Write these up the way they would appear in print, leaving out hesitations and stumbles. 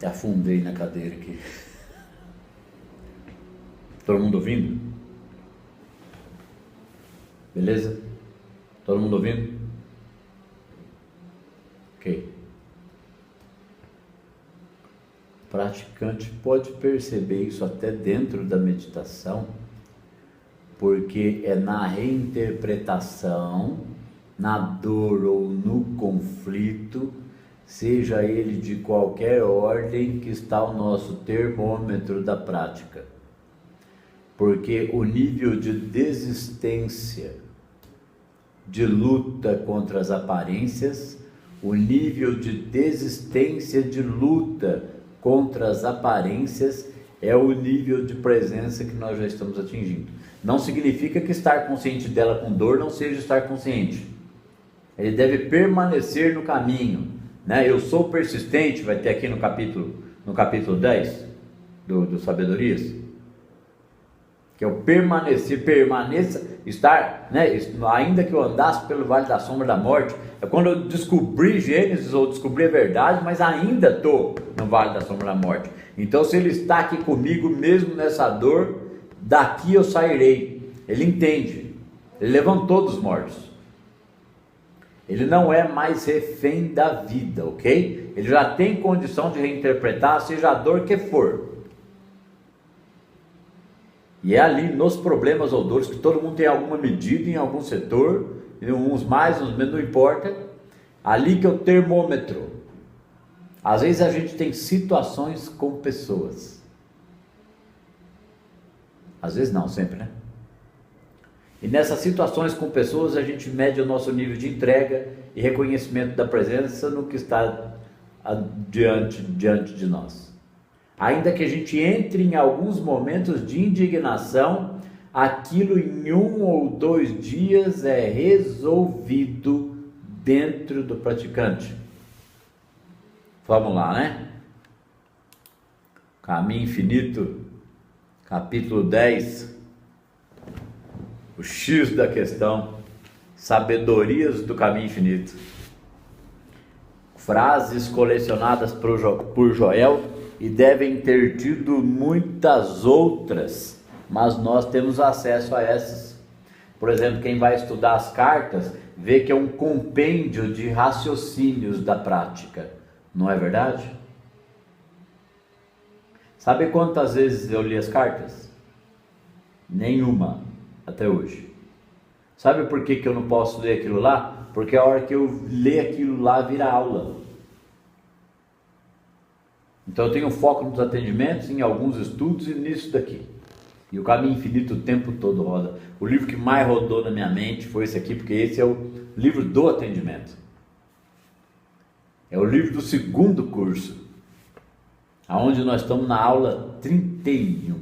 Afundei na cadeira aqui. Todo mundo ouvindo? Beleza? Todo mundo ouvindo? Ok. O praticante pode perceber isso até dentro da meditação, porque é na reinterpretação, na dor ou no conflito, seja ele de qualquer ordem, que está o nosso termômetro da prática. Porque o nível de desistência, de luta contra as aparências, o nível de desistência de luta contra as aparências é o nível de presença que nós já estamos atingindo. Não significa que estar consciente dela com dor não seja estar consciente. Ele deve permanecer no caminho, né? Eu sou persistente, vai ter aqui no capítulo 10 do Sabedorias, que é o permaneça, estar, né? Ainda que eu andasse pelo vale da sombra da morte, é quando eu descobri Gênesis ou descobri a verdade, mas ainda estou no vale da sombra da morte. Então, se ele está aqui comigo, mesmo nessa dor, daqui eu sairei. Ele entende, ele levantou dos mortos. Ele não é mais refém da vida, ok? Ele já tem condição de reinterpretar, seja a dor que for. E é ali nos problemas ou dores que todo mundo tem alguma medida em algum setor, uns mais, uns menos, não importa. Ali que é o termômetro. Às vezes a gente tem situações com pessoas. Às vezes não, sempre, né? E nessas situações com pessoas a gente mede o nosso nível de entrega e reconhecimento da presença no que está diante de nós. Ainda que a gente entre em alguns momentos de indignação, aquilo em 1 ou 2 dias é resolvido dentro do praticante. Vamos lá, né? Caminho Infinito, capítulo 10, o X da questão, Sabedorias do Caminho Infinito. Frases colecionadas por Joel, e devem ter tido muitas outras, mas nós temos acesso a essas. Por exemplo, quem vai estudar as cartas, vê que é um compêndio de raciocínios da prática, não é verdade? Sabe quantas vezes eu li as cartas? Nenhuma, até hoje. Sabe por que eu não posso ler aquilo lá? Porque a hora que eu ler aquilo lá vira aula. Então eu tenho foco nos atendimentos, em alguns estudos e nisso daqui. E o Caminho Infinito o tempo todo roda. O livro que mais rodou na minha mente foi esse aqui, porque esse é o livro do atendimento. É o livro do segundo curso, aonde nós estamos na aula 31.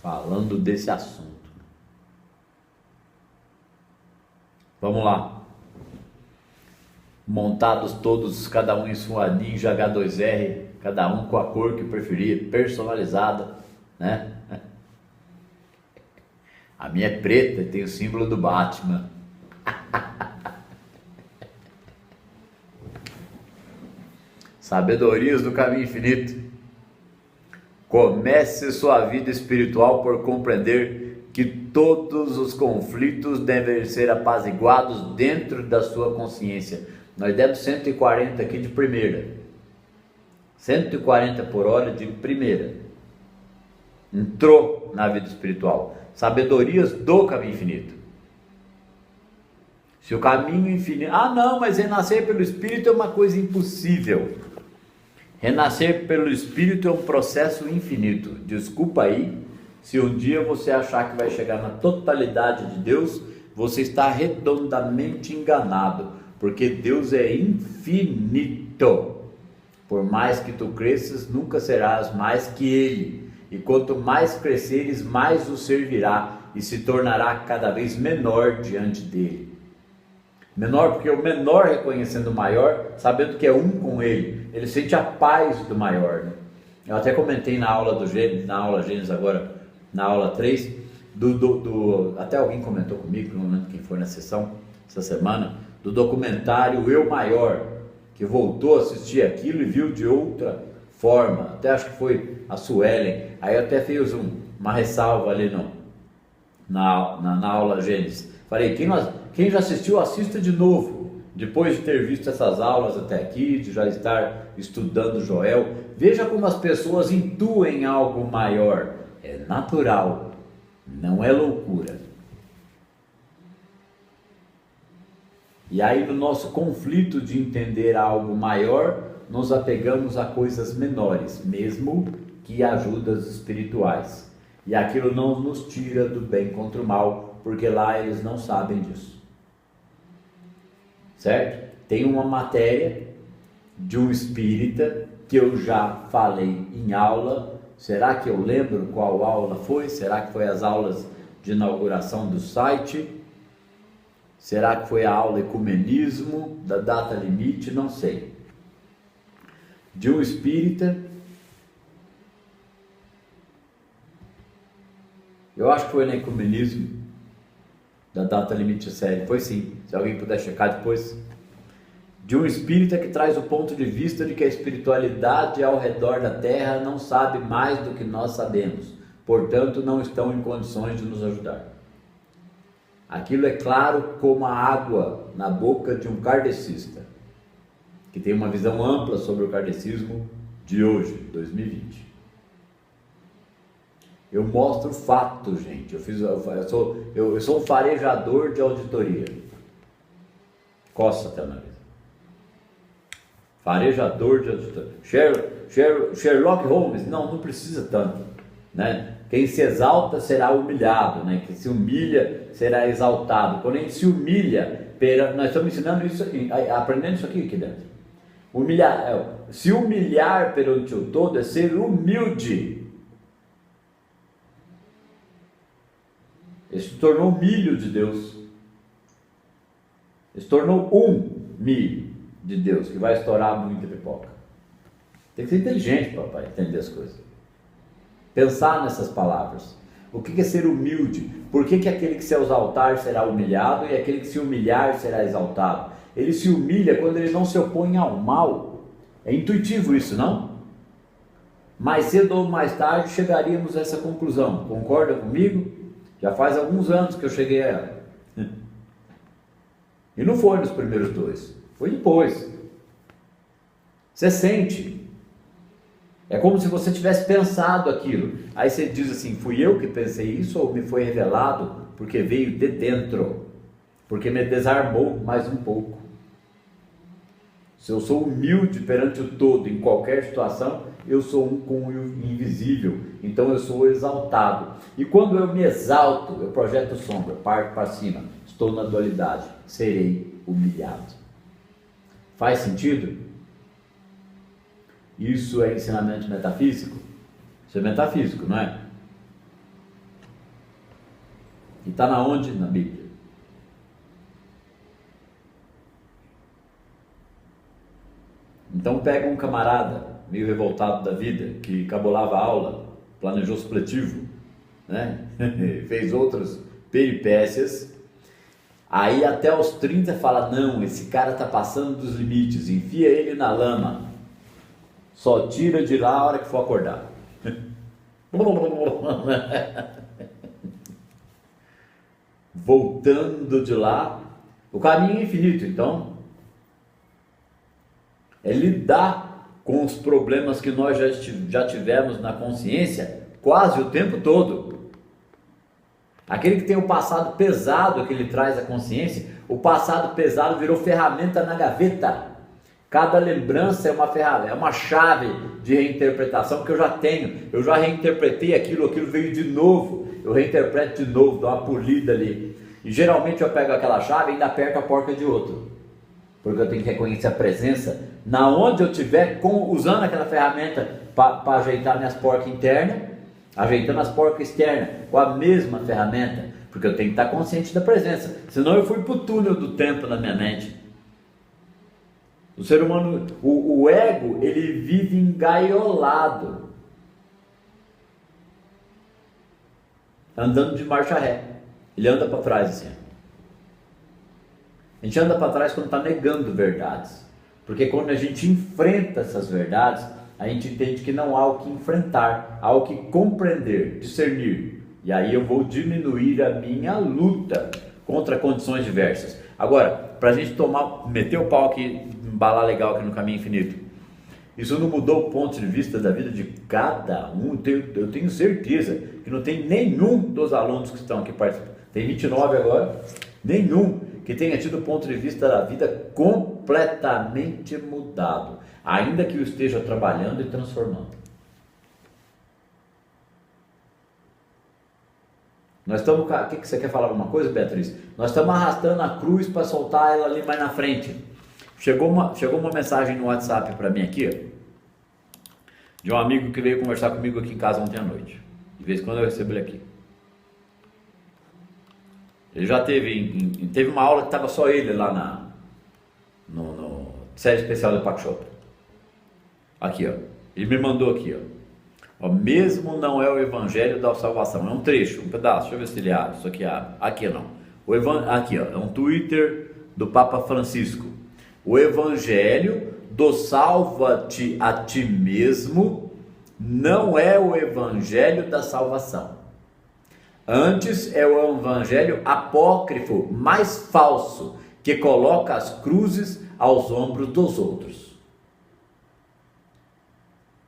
Falando desse assunto. Vamos lá. Montados todos, cada um em sua Ninja H2R, cada um com a cor que preferia, personalizada, né? A minha é preta e tem o símbolo do Batman. Sabedorias do Caminho Infinito. Comece sua vida espiritual por compreender que todos os conflitos devem ser apaziguados dentro da sua consciência. Nós demos 140 aqui de primeira. 140 por hora de primeira. Entrou na vida espiritual. Sabedorias do Caminho Infinito. Se o Caminho Infinito... Ah não, mas renascer pelo Espírito é uma coisa impossível. Renascer pelo Espírito é um processo infinito. Desculpa aí, se um dia você achar que vai chegar na totalidade de Deus, você está redondamente enganado. Porque Deus é infinito. Por mais que tu cresças, nunca serás mais que Ele. E quanto mais cresceres, mais o servirá e se tornará cada vez menor diante dele. Menor porque o menor reconhecendo o maior, sabendo que é um com ele. Ele sente a paz do maior, né? Eu até comentei na aula do Gênesis, na aula Gênesis agora, na aula 3, até alguém comentou comigo, não lembro quem foi na sessão, essa semana, do documentário Eu Maior, que voltou a assistir aquilo e viu de outra forma. Até acho que foi a Suelen. Aí eu até fiz uma ressalva ali na aula Gênesis. Falei, quem já assistiu, assista de novo. Depois de ter visto essas aulas até aqui, de já estar estudando Joel, veja como as pessoas intuem algo maior. É natural, não é loucura. E aí no nosso conflito de entender algo maior, nos apegamos a coisas menores, mesmo que ajudas espirituais. E aquilo não nos tira do bem contra o mal, porque lá eles não sabem disso. Certo? Tem uma matéria de um espírita que eu já falei em aula. Será que eu lembro qual aula foi? Será que foi as aulas de inauguração do site? Será que foi a aula Ecumenismo, da data limite? Não sei. De um espírita. Eu acho que foi na Ecumenismo, da data limite série. Foi sim, se alguém puder checar depois. De um espírita que traz o ponto de vista de que a espiritualidade ao redor da Terra não sabe mais do que nós sabemos. Portanto, não estão em condições de nos ajudar. Aquilo é claro como a água na boca de um kardecista, que tem uma visão ampla sobre o kardecismo de hoje, 2020. Eu mostro fato, gente. Eu sou um farejador de auditoria. Coça até na mesa. Farejador de auditoria. Sherlock Holmes, não precisa tanto, né? Quem se exalta será humilhado, né? Quem se humilha será exaltado. Quando a gente se humilha, nós estamos ensinando isso, aprendendo isso aqui dentro. Se humilhar perante o todo é ser humilde. Ele se tornou milho de Deus. Ele se tornou milho de Deus, que vai estourar muita pipoca. Tem que ser inteligente para entender as coisas. Pensar nessas palavras. O que é ser humilde? Por que aquele que se exaltar será humilhado e aquele que se humilhar será exaltado? Ele se humilha quando ele não se opõe ao mal. É intuitivo isso, não? Mais cedo ou mais tarde chegaríamos a essa conclusão. Concorda comigo? Já faz alguns anos que eu cheguei a ela. E não foi nos primeiros dois. Foi depois. Você sente. É como se você tivesse pensado aquilo. Aí você diz assim, fui eu que pensei isso ou me foi revelado? Porque veio de dentro. Porque me desarmou mais um pouco. Se eu sou humilde perante o todo, em qualquer situação, eu sou um com o invisível. Então eu sou exaltado. E quando eu me exalto, eu projeto sombra, parto para cima. Estou na dualidade. Serei humilhado. Faz sentido? Isso é ensinamento metafísico? Isso é metafísico, não é? E está na onde? Na Bíblia. Então pega um camarada meio revoltado da vida, que cabulava a aula, planejou supletivo, né? Fez outras peripécias. Aí até os 30 fala, não, esse cara está passando dos limites, enfia ele na lama. Só tira de lá a hora que for acordar. Voltando de lá, o caminho é infinito, então é lidar com os problemas que nós já tivemos na consciência quase o tempo todo. Aquele que tem o passado pesado que ele traz à consciência, o passado pesado virou ferramenta na gaveta. Cada lembrança é uma ferramenta, é uma chave de reinterpretação que eu já tenho. Eu já reinterpretei aquilo veio de novo. Eu reinterpreto de novo, dou uma polida ali. E geralmente eu pego aquela chave e ainda aperto a porca de outro. Porque eu tenho que reconhecer a presença na onde eu estiver usando aquela ferramenta para ajeitar minhas porcas internas, ajeitando as porcas externas com a mesma ferramenta. Porque eu tenho que estar consciente da presença. Senão eu fui para o túnel do tempo na minha mente. O ser humano, o ego, ele vive engaiolado, andando de marcha ré. Ele anda para trás assim. A gente anda para trás quando está negando verdades. Porque quando a gente enfrenta essas verdades, a gente entende que não há o que enfrentar, há o que compreender, discernir. E aí eu vou diminuir a minha luta contra condições diversas. Agora, para a gente meter o pau aqui, embalar legal aqui no caminho infinito, isso não mudou o ponto de vista da vida de cada um. Eu tenho certeza que não tem nenhum dos alunos que estão aqui participando, tem 29 agora, nenhum que tenha tido o ponto de vista da vida completamente mudado, ainda que o esteja trabalhando e transformando. Nós estamos, o que você quer falar alguma coisa, Beatriz? Nós estamos arrastando a cruz para soltar ela ali mais na frente. Chegou uma mensagem no WhatsApp para mim aqui, ó, de um amigo que veio conversar comigo aqui em casa ontem à noite. De vez em quando eu recebo ele aqui. Ele já teve uma aula que estava só ele lá no série especial do Paco Show. Aqui, ó. Ele me mandou aqui, ó. Mesmo não é o evangelho da salvação. É um trecho, um pedaço. Deixa eu ver se ele abre. Isso aqui abre. Aqui não. Aqui, ó. É um Twitter do Papa Francisco. O evangelho do salva-te a ti mesmo não é o evangelho da salvação. Antes é o evangelho apócrifo, mais falso, que coloca as cruzes aos ombros dos outros.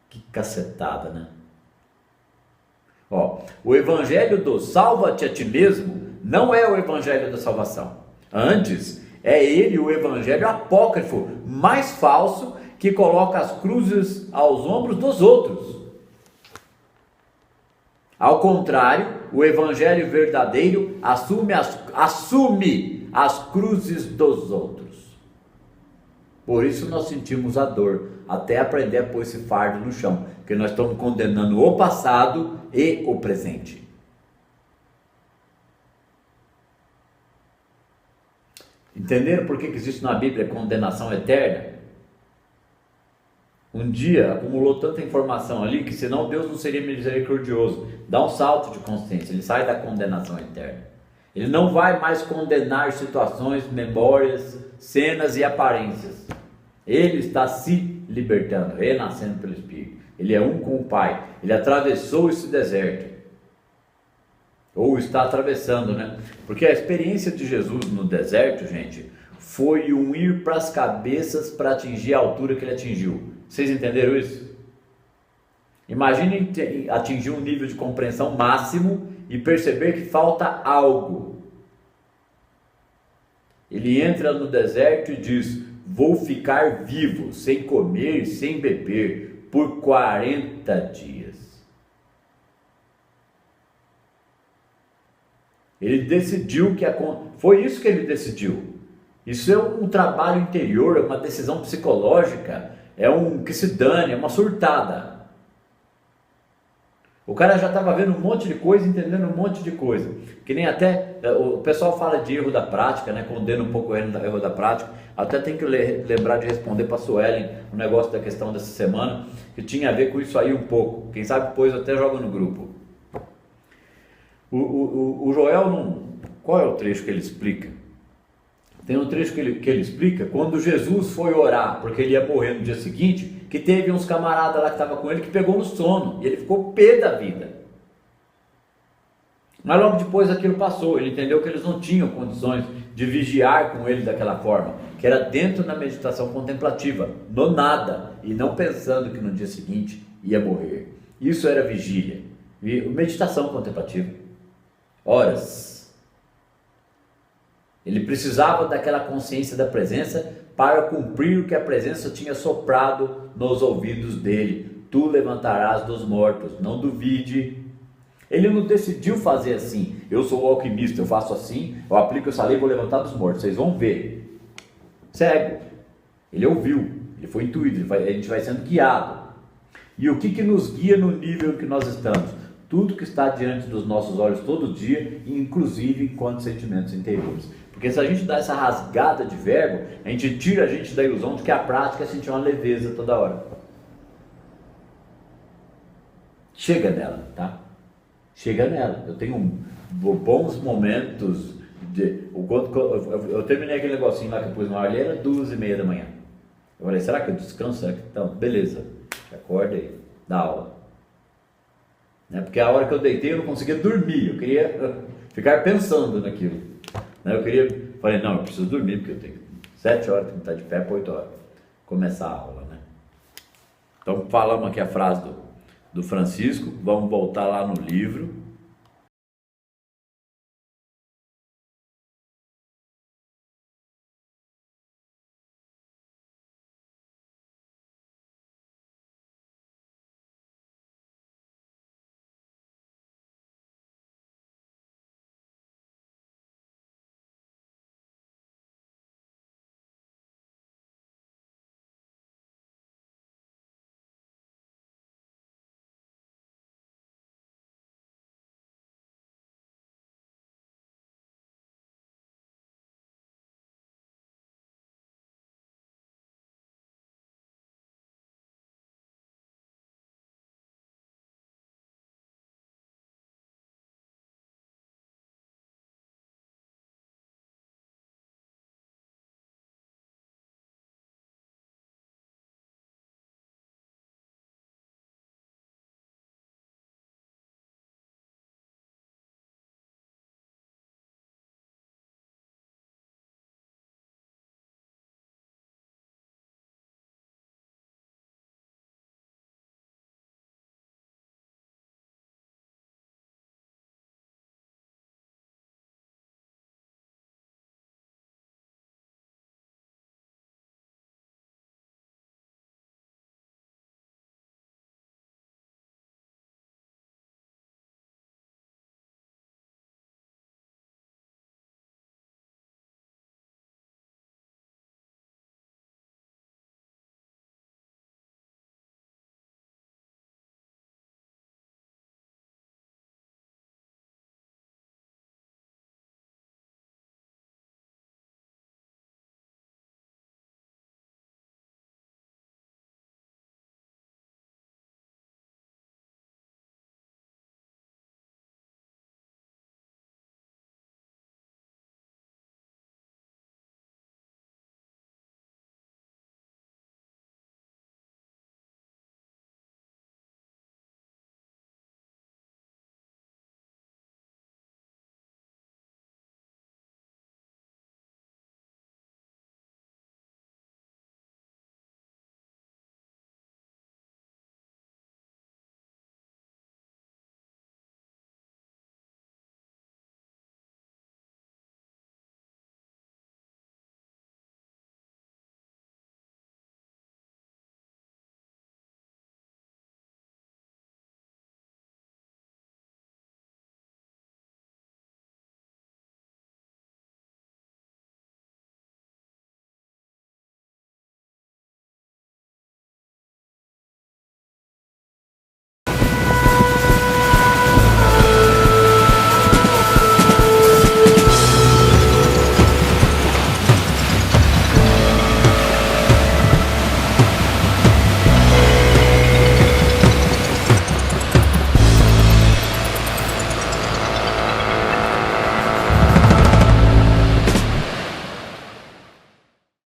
Que cacetada, né? Ó, o evangelho do salva-te a ti mesmo não é o evangelho da salvação. Antes é ele o evangelho apócrifo, mais falso, que coloca as cruzes aos ombros dos outros. Ao contrário, o evangelho verdadeiro assume as cruzes dos outros. Por isso nós sentimos a dor, até aprender a pôr esse fardo no chão, porque nós estamos condenando o passado e o presente. Entenderam por que existe na Bíblia condenação eterna? Um dia acumulou tanta informação ali que senão Deus não seria misericordioso. Dá um salto de consciência, ele sai da condenação eterna. Ele não vai mais condenar situações, memórias, cenas e aparências. Ele está se libertando, renascendo pelo Espírito. Ele é um com o Pai. Ele atravessou esse deserto. Ou está atravessando, né? Porque a experiência de Jesus no deserto, gente, foi um ir para as cabeças para atingir a altura que ele atingiu. Vocês entenderam isso? Imaginem atingir um nível de compreensão máximo e perceber que falta algo. Ele entra no deserto e diz: vou ficar vivo, sem comer e sem beber, por 40 dias. Ele decidiu foi isso que ele decidiu. Isso é um trabalho interior, é uma decisão psicológica, é um que se dane, é uma surtada. O cara já estava vendo um monte de coisa, entendendo um monte de coisa. Que nem até, o pessoal fala de erro da prática, né? Condena um pouco o erro da prática. Até tem que lembrar de responder para a Suelen um negócio da questão dessa semana, que tinha a ver com isso aí um pouco. Quem sabe depois eu até jogo no grupo. O Joel, qual é o trecho que ele explica? Tem um trecho que ele explica quando Jesus foi orar, porque ele ia morrer no dia seguinte, que teve uns camaradas lá que estavam com ele que pegou no sono, e ele ficou pé da vida. Mas logo depois aquilo passou, ele entendeu que eles não tinham condições de vigiar com ele daquela forma, que era dentro da meditação contemplativa, no nada, e não pensando que no dia seguinte ia morrer. Isso era vigília, e meditação contemplativa, horas. Ele precisava daquela consciência da presença para cumprir o que a presença tinha soprado nos ouvidos dele. Tu levantarás dos mortos, não duvide. Ele não decidiu fazer assim. Eu sou o alquimista, eu faço assim, eu aplico essa lei e vou levantar dos mortos. Vocês vão ver. Cego. Ele ouviu, ele foi intuído, a gente vai sendo guiado. E o que nos guia no nível em que nós estamos? Tudo que está diante dos nossos olhos todo dia, inclusive enquanto sentimentos interiores. Porque se a gente dá essa rasgada de verbo, a gente tira a gente da ilusão de que a prática é sentir uma leveza toda hora. Chega nela, tá? Chega nela. Eu tenho bons momentos eu terminei aquele negocinho lá que eu pus no ar ali, era 2h30 da manhã. Eu falei, será que eu descanso? Será que... Então, beleza, acorda aí, dá aula. Né? Porque a hora que eu deitei eu não conseguia dormir, eu queria ficar pensando naquilo. Né? Falei, não, eu preciso dormir, porque eu tenho 7 horas, tenho que estar de pé por 8 horas, começar a aula. Né? Então falamos aqui a frase do Francisco, vamos voltar lá no livro.